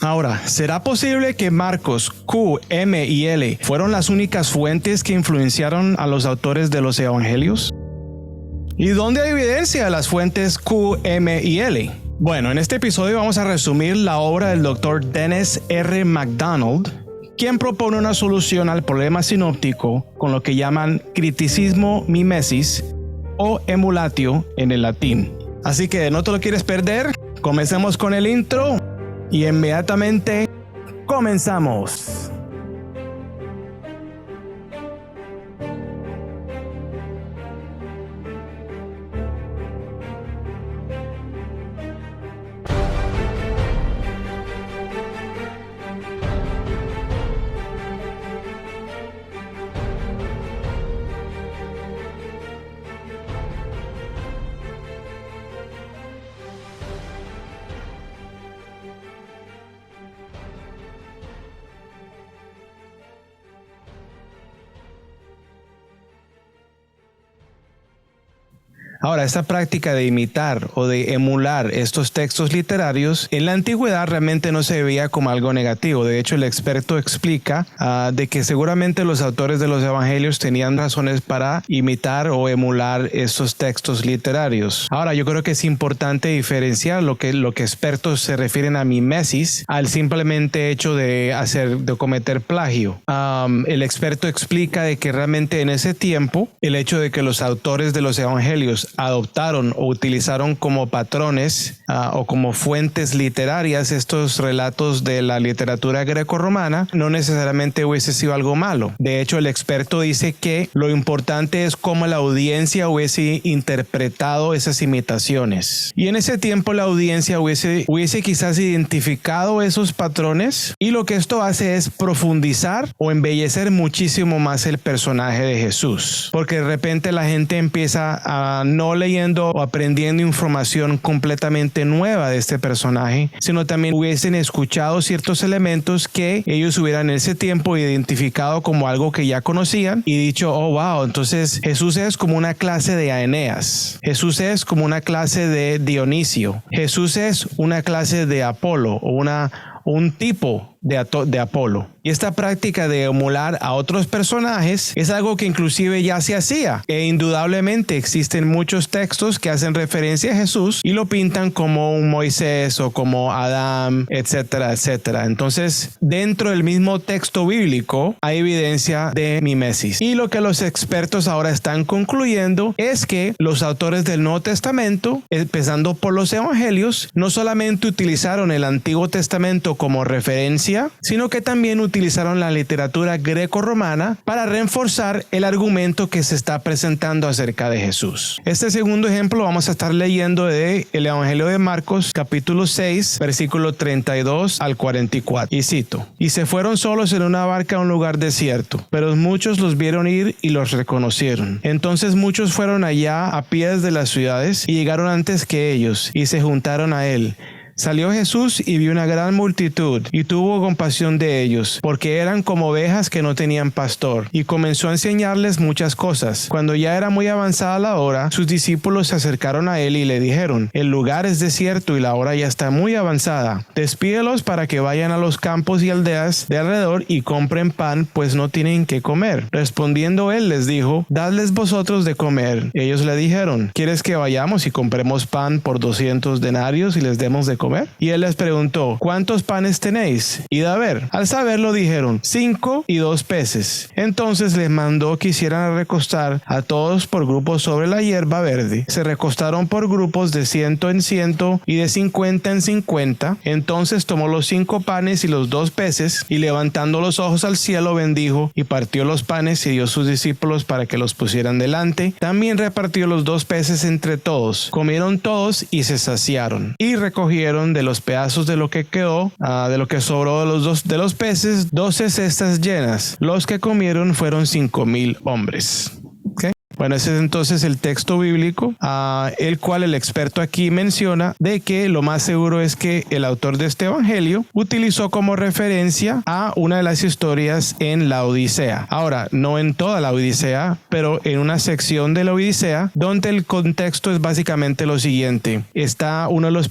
Ahora, ¿será posible que Marcos, Q, M y L fueron las únicas fuentes que influenciaron a los autores de los evangelios? ¿Y dónde hay evidencia de las fuentes Q, M y L? Bueno, en este episodio vamos a resumir la obra del Dr. Dennis R. MacDonald, quien propone una solución al problema sinóptico con lo que llaman criticismo mimesis o emulatio en el latín. Así que no te lo quieres perder, comencemos con el intro y inmediatamente comenzamos. Ahora, esta práctica de imitar o de emular estos textos literarios en la antigüedad realmente no se veía como algo negativo. De hecho, el experto explica de que seguramente los autores de los evangelios tenían razones para imitar o emular estos textos literarios. Ahora, yo creo que es importante diferenciar lo que expertos se refieren a mimesis al simplemente hecho de cometer plagio. El experto explica de que realmente en ese tiempo el hecho de que los autores de los evangelios adoptaron o utilizaron como patrones o como fuentes literarias estos relatos de la literatura grecorromana no necesariamente hubiese sido algo malo. De hecho, el experto dice que lo importante es cómo la audiencia hubiese interpretado esas imitaciones. Y en ese tiempo la audiencia hubiese quizás identificado esos patrones, y lo que esto hace es profundizar o embellecer muchísimo más el personaje de Jesús. Porque de repente la gente empieza a no leyendo o aprendiendo información completamente nueva de este personaje, sino también hubiesen escuchado ciertos elementos que ellos hubieran en ese tiempo identificado como algo que ya conocían y dicho, oh wow, entonces Jesús es como una clase de Eneas, Jesús es como una clase de Dionisio, Jesús es una clase de Apolo o un tipo de Apolo. Y esta práctica de emular a otros personajes es algo que inclusive ya se hacía, e indudablemente existen muchos textos que hacen referencia a Jesús y lo pintan como un Moisés o como Adán, etcétera, etcétera. Entonces, dentro del mismo texto bíblico hay evidencia de mimesis. Y lo que los expertos ahora están concluyendo es que los autores del Nuevo Testamento, empezando por los evangelios, no solamente utilizaron el Antiguo Testamento como referencia, sino que también utilizaron la literatura greco-romana para reforzar el argumento que se está presentando acerca de Jesús. Este segundo ejemplo vamos a estar leyendo de el Evangelio de Marcos, capítulo 6, versículo 32 al 44. Y cito: "Y se fueron solos en una barca a un lugar desierto, pero muchos los vieron ir y los reconocieron. Entonces muchos fueron allá a pies de las ciudades y llegaron antes que ellos y se juntaron a él. Salió Jesús y vio una gran multitud y tuvo compasión de ellos, porque eran como ovejas que no tenían pastor, y comenzó a enseñarles muchas cosas. Cuando ya era muy avanzada la hora, sus discípulos se acercaron a él y le dijeron: el lugar es desierto y la hora ya está muy avanzada. Despídelos para que vayan a los campos y aldeas de alrededor y compren pan, pues no tienen qué comer. Respondiendo él les dijo: dadles vosotros de comer. Ellos le dijeron: ¿quieres que vayamos y compremos pan por 200 denarios y les demos de comer? Y él les preguntó: ¿cuántos panes tenéis? Id a ver. Al saberlo dijeron: 5 y 2 peces. Entonces les mandó que hicieran recostar a todos por grupos sobre la hierba verde. Se recostaron por grupos de 100 en 100 y de 50 en 50. Entonces tomó los 5 panes y los 2 peces, y levantando los ojos al cielo bendijo y partió los panes y dio a sus discípulos para que los pusieran delante. También repartió los 2 peces entre todos. Comieron todos y se saciaron, y recogieron de los pedazos de lo que quedó, de lo que sobró de los peces, 12 cestas llenas. Los que comieron fueron 5,000 hombres. ¿Okay? Bueno, ese es entonces el texto bíblico, el cual el experto aquí menciona de que lo más seguro es que el autor de este evangelio utilizó como referencia a una de las historias en la Odisea. Ahora, no en toda la Odisea, pero en una sección de la Odisea, donde el contexto es básicamente lo siguiente. Está uno de los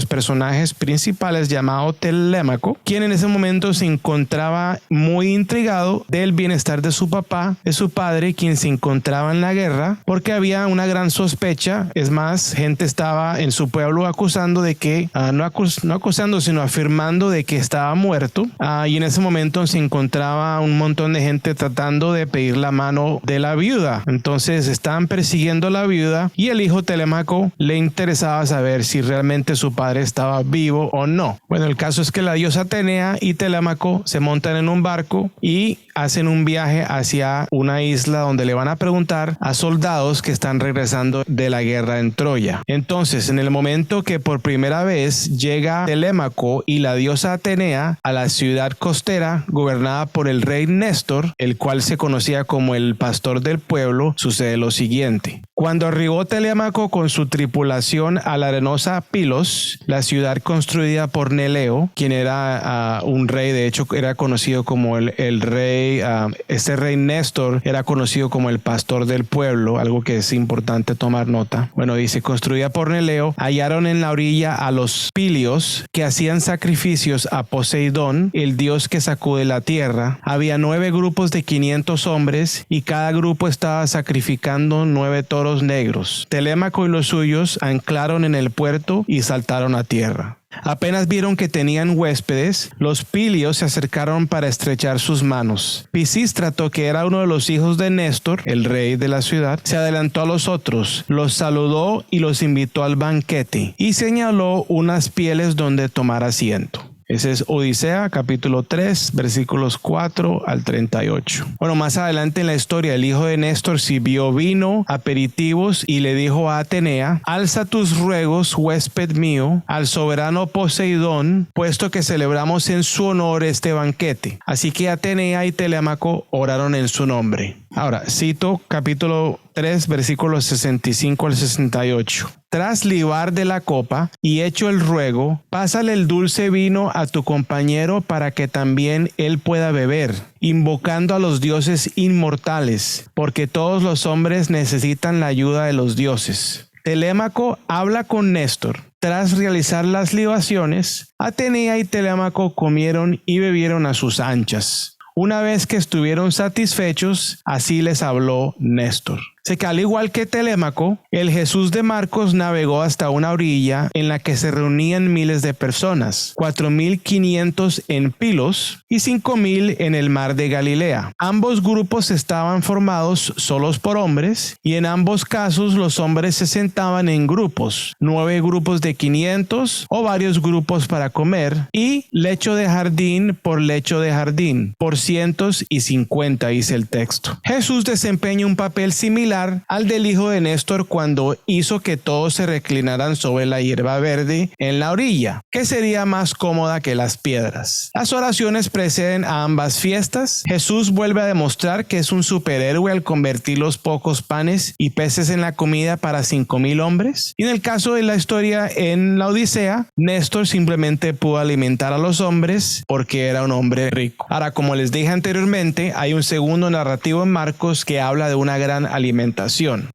personajes principales llamado Telémaco, quien en ese momento se encontraba muy intrigado del bienestar de su papá, de su padre, quien se encontraba en la guerra, porque había una gran sospecha. Es más, gente estaba en su pueblo acusando de que, no acusando, sino afirmando de que estaba muerto, y en ese momento se encontraba un montón de gente tratando de pedir la mano de la viuda. Entonces estaban persiguiendo a la viuda y el hijo Telémaco le interesaba saber si realmente su padre estaba vivo o no. Bueno, el caso es que la diosa Atenea y Telémaco se montan en un barco y hacen un viaje hacia una isla donde le van a preguntar a soldados que están regresando de la guerra en Troya. Entonces, en el momento que por primera vez llega Telémaco y la diosa Atenea a la ciudad costera gobernada por el rey Néstor, el cual se conocía como el pastor del pueblo, sucede lo siguiente. Cuando arribó Telémaco con su tripulación a la arenosa Pilos, la ciudad construida por Neleo, quien era un rey, de hecho era conocido como el rey, este rey Néstor era conocido como el pastor del pueblo, algo que es importante tomar nota. Bueno, dice, construida por Neleo, hallaron en la orilla a los Pilios que hacían sacrificios a Poseidón, el dios que sacude la tierra. Había 9 grupos de 500 hombres y cada grupo estaba sacrificando 9 toros negros. Telémaco y los suyos anclaron en el puerto y saltaron a tierra. Apenas vieron que tenían huéspedes, los Pilios se acercaron para estrechar sus manos. Pisístrato, que era uno de los hijos de Néstor, el rey de la ciudad, se adelantó a los otros, los saludó y los invitó al banquete, y señaló unas pieles donde tomar asiento. Ese es Odisea, capítulo 3, versículos 4 al 38. Bueno, más adelante en la historia, el hijo de Néstor sirvió vino, aperitivos y le dijo a Atenea: alza tus ruegos, huésped mío, al soberano Poseidón, puesto que celebramos en su honor este banquete. Así que Atenea y Telémaco oraron en su nombre. Ahora, cito capítulo 3, versículos 65 al 68. Tras libar de la copa y hecho el ruego, pásale el dulce vino a tu compañero para que también él pueda beber, invocando a los dioses inmortales, porque todos los hombres necesitan la ayuda de los dioses. Telémaco habla con Néstor. Tras realizar las libaciones, Atenea y Telémaco comieron y bebieron a sus anchas. Una vez que estuvieron satisfechos, así les habló Néstor. Sé que al igual que Telémaco, el Jesús de Marcos navegó hasta una orilla en la que se reunían miles de personas, 4,500 en Pilos y 5,000 en el mar de Galilea. Ambos grupos estaban formados solos por hombres y en ambos casos los hombres se sentaban en grupos, 9 grupos de 500 o varios grupos para comer y lecho de jardín por lecho de jardín, por cientos y 50, dice el texto. Jesús desempeña un papel similar al del hijo de Néstor cuando hizo que todos se reclinaran sobre la hierba verde en la orilla, que sería más cómoda que las piedras. Las oraciones preceden a ambas fiestas. Jesús vuelve a demostrar que es un superhéroe al convertir los pocos panes y peces en la comida para 5,000 hombres. Y en el caso de la historia en la Odisea, Néstor simplemente pudo alimentar a los hombres porque era un hombre rico. Ahora, como les dije anteriormente, hay un segundo narrativo en Marcos que habla de una gran alimentación.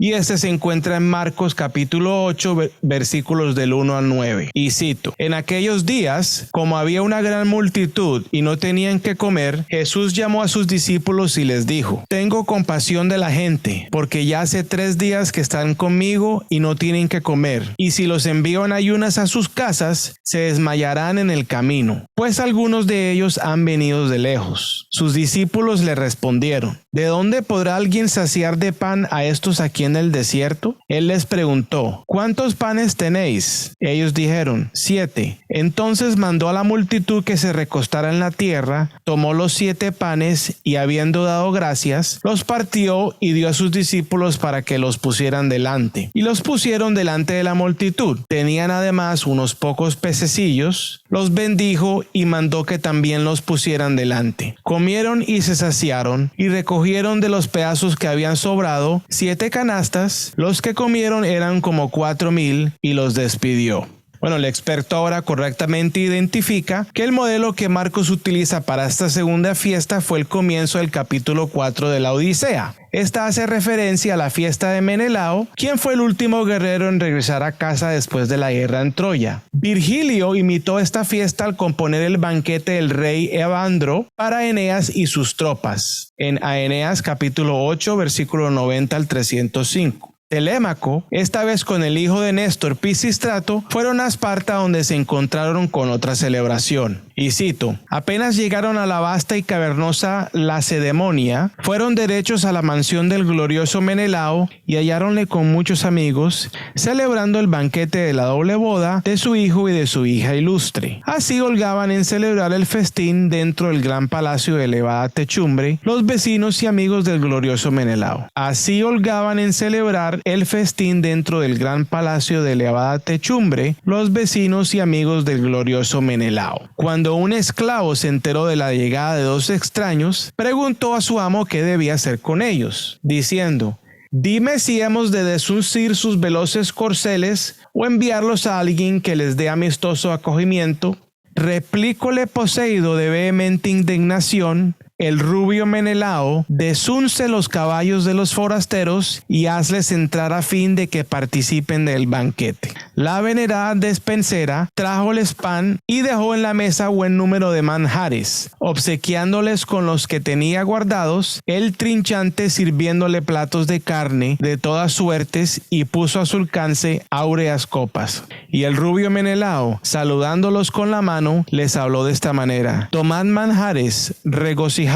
Y este se encuentra en Marcos capítulo 8, versículos del 1 al 9. Y cito: en aquellos días, como había una gran multitud y no tenían que comer, Jesús llamó a sus discípulos y les dijo: tengo compasión de la gente, porque ya hace 3 días que están conmigo y no tienen que comer. Y si los envío en ayunas a sus casas, se desmayarán en el camino, pues algunos de ellos han venido de lejos. Sus discípulos le respondieron: ¿de dónde podrá alguien saciar de pan a estos aquí en el desierto? Él les preguntó: ¿cuántos panes tenéis? Ellos dijeron: 7. Entonces mandó a la multitud que se recostara en la tierra, tomó los 7 panes y habiendo dado gracias, los partió y dio a sus discípulos para que los pusieran delante. Y los pusieron delante de la multitud. Tenían además unos pocos pececillos, los bendijo y mandó que también los pusieran delante. Comieron y se saciaron y recogieron de los pedazos que habían sobrado dio 7 canastas, los que comieron eran como 4,000 y los despidió. Bueno, el experto ahora correctamente identifica que el modelo que Marcos utiliza para esta segunda fiesta fue el comienzo del capítulo 4 de la Odisea. Esta hace referencia a la fiesta de Menelao, quien fue el último guerrero en regresar a casa después de la guerra en Troya. Virgilio imitó esta fiesta al componer el banquete del rey Evandro para Eneas y sus tropas, en Eneas capítulo 8, versículo 90 al 305. Telémaco, esta vez con el hijo de Néstor, Pisístrato, fueron a Esparta donde se encontraron con otra celebración. Y cito, apenas llegaron a la vasta y cavernosa Lacedemonia, fueron derechos a la mansión del glorioso Menelao y halláronle con muchos amigos, celebrando el banquete de la doble boda de su hijo y de su hija ilustre. Así holgaban en celebrar el festín dentro del gran palacio de elevada techumbre, los vecinos y amigos del glorioso Menelao. Así holgaban en celebrar el festín dentro del gran palacio de elevada techumbre, los vecinos y amigos del glorioso Menelao. Cuando un esclavo se enteró de la llegada de 2 extraños, preguntó a su amo qué debía hacer con ellos, diciendo, dime si hemos de desuncir sus veloces corceles o enviarlos a alguien que les dé amistoso acogimiento. Replícole poseído de vehemente indignación, el rubio Menelao, desunce los caballos de los forasteros y hazles entrar a fin de que participen del banquete. La venerada despensera trájoles pan y dejó en la mesa buen número de manjares, obsequiándoles con los que tenía guardados, el trinchante sirviéndole platos de carne de todas suertes y puso a su alcance áureas copas. Y el rubio Menelao, saludándolos con la mano, les habló de esta manera, tomad manjares, regocijaos.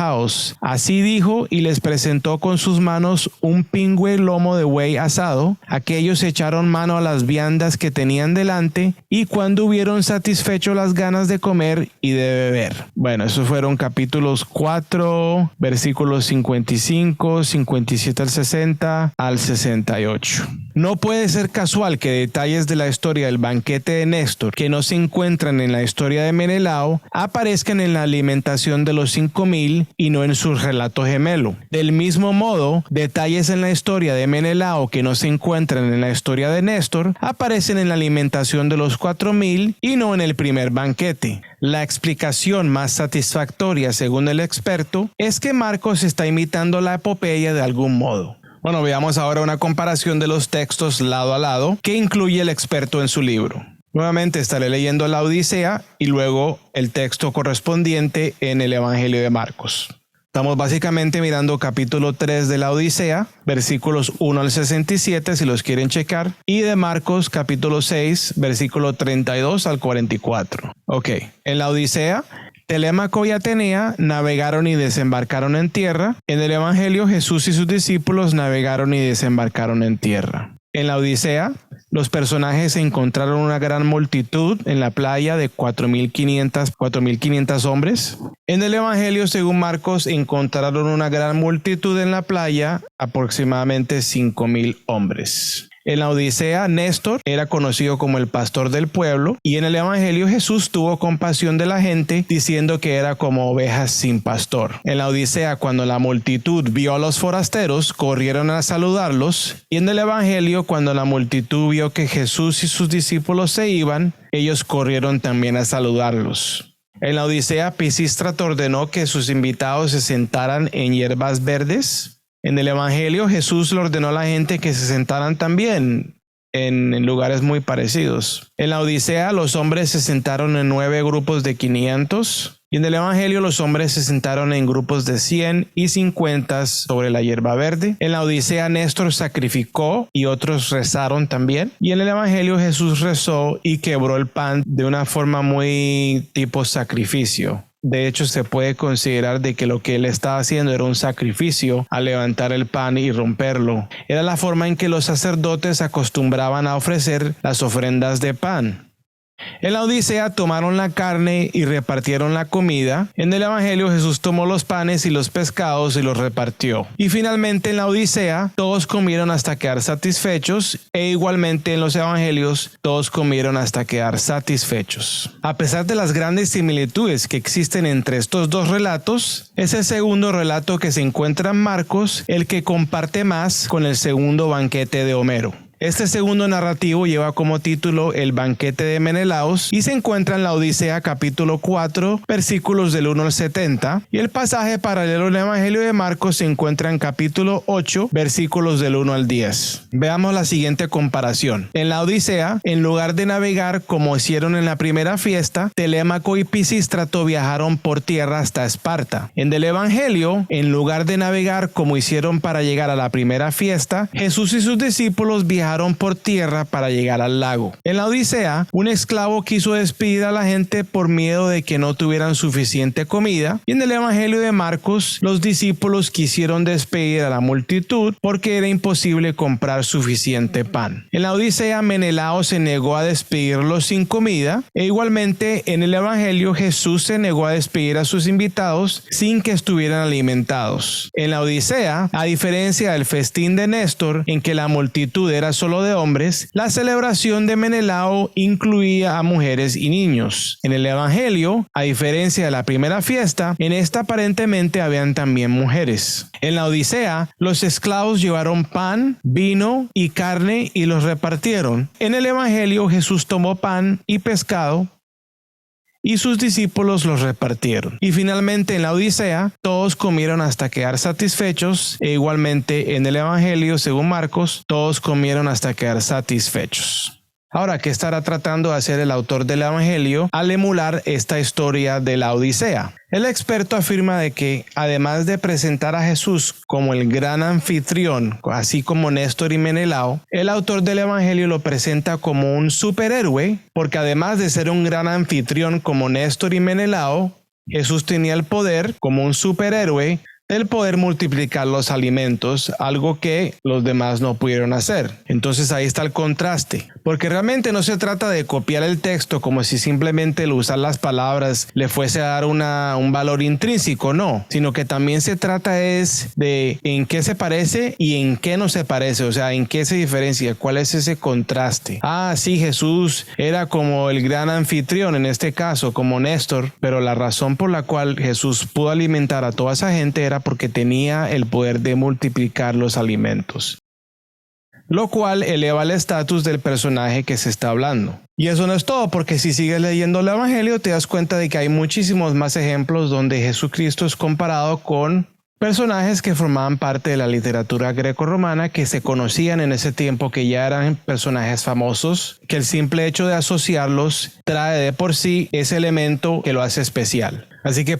Así dijo y les presentó con sus manos un pingüe lomo de buey asado. Aquellos echaron mano a las viandas que tenían delante y cuando hubieron satisfecho las ganas de comer y de beber. Bueno, esos fueron capítulos 4, versículos 55, 57 al 60 al 68. No puede ser casual que detalles de la historia del banquete de Néstor que no se encuentran en la historia de Menelao aparezcan en la alimentación de los 5,000 y no en su relato gemelo. Del mismo modo, detalles en la historia de Menelao que no se encuentran en la historia de Néstor aparecen en la alimentación de los 4,000 y no en el primer banquete. La explicación más satisfactoria, según el experto, es que Marcos está imitando la epopeya de algún modo. Bueno, veamos ahora una comparación de los textos lado a lado que incluye el experto en su libro. Nuevamente estaré leyendo la Odisea y luego el texto correspondiente en el Evangelio de Marcos. Estamos básicamente mirando capítulo 3 de la Odisea, versículos 1 al 67 si los quieren checar, y de Marcos capítulo 6, versículo 32 al 44. Ok, en la Odisea, Telémaco y Atenea navegaron y desembarcaron en tierra. En el Evangelio, Jesús y sus discípulos navegaron y desembarcaron en tierra. En la Odisea, los personajes encontraron una gran multitud en la playa de 4,500 hombres. En el Evangelio, según Marcos, encontraron una gran multitud en la playa, aproximadamente 5,000 hombres. En la Odisea, Néstor era conocido como el pastor del pueblo y en el Evangelio Jesús tuvo compasión de la gente diciendo que era como ovejas sin pastor. En la Odisea, cuando la multitud vio a los forasteros, corrieron a saludarlos y en el Evangelio, cuando la multitud vio que Jesús y sus discípulos se iban, ellos corrieron también a saludarlos. En la Odisea, Pisístrato ordenó que sus invitados se sentaran en hierbas verdes. En el Evangelio, Jesús le ordenó a la gente que se sentaran también en lugares muy parecidos. En la Odisea, los hombres se sentaron en 9 grupos de 500. Y en el Evangelio, los hombres se sentaron en grupos de 100 y 50 sobre la hierba verde. En la Odisea, Néstor sacrificó y otros rezaron también. Y en el Evangelio, Jesús rezó y quebró el pan de una forma muy tipo sacrificio. De hecho, se puede considerar de que lo que él estaba haciendo era un sacrificio al levantar el pan y romperlo. Era la forma en que los sacerdotes acostumbraban a ofrecer las ofrendas de pan. En la Odisea tomaron la carne y repartieron la comida. En el Evangelio Jesús tomó los panes y los pescados y los repartió. Y finalmente en la Odisea todos comieron hasta quedar satisfechos, e igualmente en los Evangelios todos comieron hasta quedar satisfechos. A pesar de las grandes similitudes que existen entre estos dos relatos, es el segundo relato que se encuentra en Marcos el que comparte más con el segundo banquete de Homero. Este segundo narrativo lleva como título El banquete de Menelaos y se encuentra en la Odisea capítulo 4, versículos del 1 al 70, y el pasaje paralelo en el Evangelio de Marcos se encuentra en capítulo 8, versículos del 1 al 10. Veamos la siguiente comparación. En la Odisea, en lugar de navegar como hicieron en la primera fiesta, Telémaco y Pisístrato viajaron por tierra hasta Esparta. En el Evangelio, en lugar de navegar como hicieron para llegar a la primera fiesta, Jesús y sus discípulos viajaron por tierra para llegar al lago. En la Odisea, un esclavo quiso despedir a la gente por miedo de que no tuvieran suficiente comida, y en el Evangelio de Marcos, los discípulos quisieron despedir a la multitud porque era imposible comprar suficiente pan. En la Odisea, Menelao se negó a despedirlos sin comida, e igualmente en el Evangelio Jesús se negó a despedir a sus invitados sin que estuvieran alimentados. En la Odisea, a diferencia del festín de Néstor, en que la multitud era solo de hombres, la celebración de Menelao incluía a mujeres y niños. En el Evangelio, a diferencia de la primera fiesta, en esta aparentemente habían también mujeres. En la Odisea, los esclavos llevaron pan, vino y carne y los repartieron. En el Evangelio, Jesús tomó pan y pescado y sus discípulos los repartieron. Y finalmente en la Odisea, todos comieron hasta quedar satisfechos, e igualmente en el Evangelio, según Marcos, todos comieron hasta quedar satisfechos. Ahora, ¿qué estará tratando de hacer el autor del Evangelio al emular esta historia de la Odisea? El experto afirma de que, además de presentar a Jesús como el gran anfitrión, así como Néstor y Menelao, el autor del Evangelio lo presenta como un superhéroe, porque además de ser un gran anfitrión como Néstor y Menelao, Jesús tenía el poder, como un superhéroe, el poder multiplicar los alimentos, algo que los demás no pudieron hacer. Entonces ahí está el contraste, porque realmente no se trata de copiar el texto como si simplemente el usar las palabras le fuese a dar un valor intrínseco, no, sino que también se trata es de en qué se parece y en qué no se parece, o sea, en qué se diferencia, cuál es ese contraste. Sí, Jesús era como el gran anfitrión, en este caso, como Néstor, pero la razón por la cual Jesús pudo alimentar a toda esa gente era porque tenía el poder de multiplicar los alimentos, lo cual eleva el estatus del personaje que se está hablando. Y eso no es todo, porque si sigues leyendo el Evangelio te das cuenta de que hay muchísimos más ejemplos donde Jesucristo es comparado con personajes que formaban parte de la literatura grecorromana, que se conocían en ese tiempo, que ya eran personajes famosos, que el simple hecho de asociarlos trae de por sí ese elemento que lo hace especial. Así que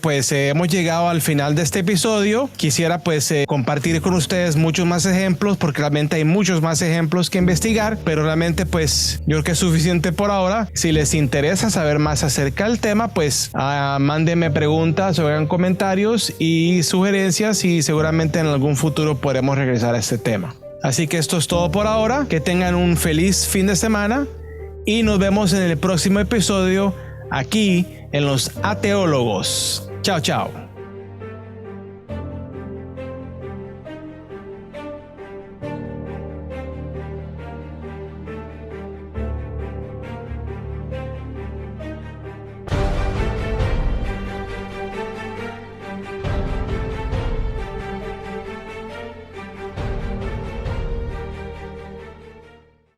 hemos llegado al final de este episodio. Quisiera compartir con ustedes muchos más ejemplos, porque realmente hay muchos más ejemplos que investigar, pero realmente yo creo que es suficiente por ahora. Si les interesa saber más acerca del tema, mándenme preguntas o hagan comentarios y sugerencias, y seguramente en algún futuro podremos regresar a este tema. Así que esto es todo por ahora. Que tengan un feliz fin de semana y nos vemos en el próximo episodio aquí en Los Ateólogos. Chao, chao.